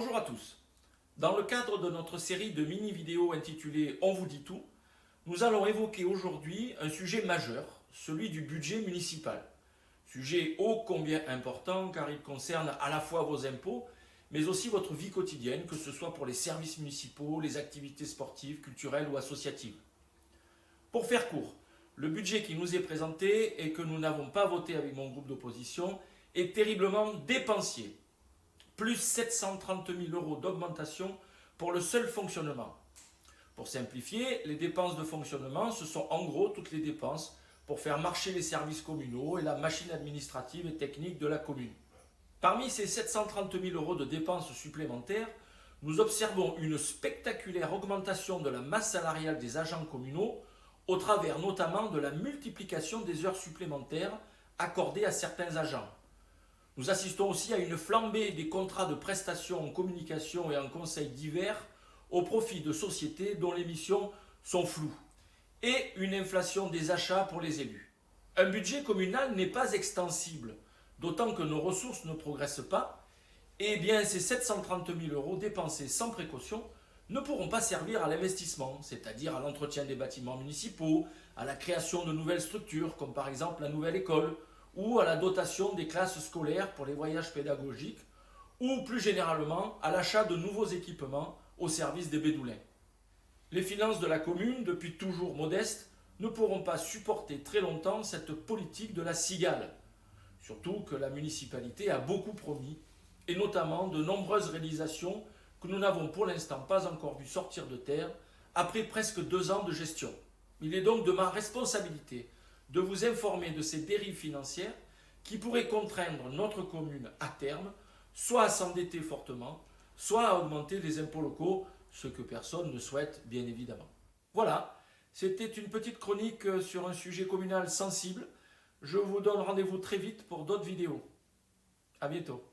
Bonjour à tous. Dans le cadre de notre série de mini-vidéos intitulée On vous dit tout, nous allons évoquer aujourd'hui un sujet majeur, celui du budget municipal. Sujet ô combien important car il concerne à la fois vos impôts, mais aussi votre vie quotidienne, que ce soit pour les services municipaux, les activités sportives, culturelles ou associatives. Pour faire court, le budget qui nous est présenté et que nous n'avons pas voté avec mon groupe d'opposition est terriblement dépensier. Plus 730 000 euros d'augmentation pour le seul fonctionnement. Pour simplifier, les dépenses de fonctionnement, ce sont en gros toutes les dépenses pour faire marcher les services communaux et la machine administrative et technique de la commune. Parmi ces 730 000 euros de dépenses supplémentaires, nous observons une spectaculaire augmentation de la masse salariale des agents communaux au travers notamment de la multiplication des heures supplémentaires accordées à certains agents. Nous assistons aussi à une flambée des contrats de prestations en communication et en conseil divers au profit de sociétés dont les missions sont floues, et une inflation des achats pour les élus. Un budget communal n'est pas extensible, d'autant que nos ressources ne progressent pas, et bien ces 730 000 euros dépensés sans précaution ne pourront pas servir à l'investissement, c'est-à-dire à l'entretien des bâtiments municipaux, à la création de nouvelles structures, comme par exemple la nouvelle école, ou à la dotation des classes scolaires pour les voyages pédagogiques, ou plus généralement à l'achat de nouveaux équipements au service des Bédoulins. Les finances de la commune, depuis toujours modestes, ne pourront pas supporter très longtemps cette politique de la cigale, surtout que la municipalité a beaucoup promis, et notamment de nombreuses réalisations que nous n'avons pour l'instant pas encore vu sortir de terre après presque 2 ans de gestion. Il est donc de ma responsabilité de vous informer de ces dérives financières qui pourraient contraindre notre commune à terme, soit à s'endetter fortement, soit à augmenter les impôts locaux, ce que personne ne souhaite bien évidemment. Voilà, c'était une petite chronique sur un sujet communal sensible. Je vous donne rendez-vous très vite pour d'autres vidéos. À bientôt.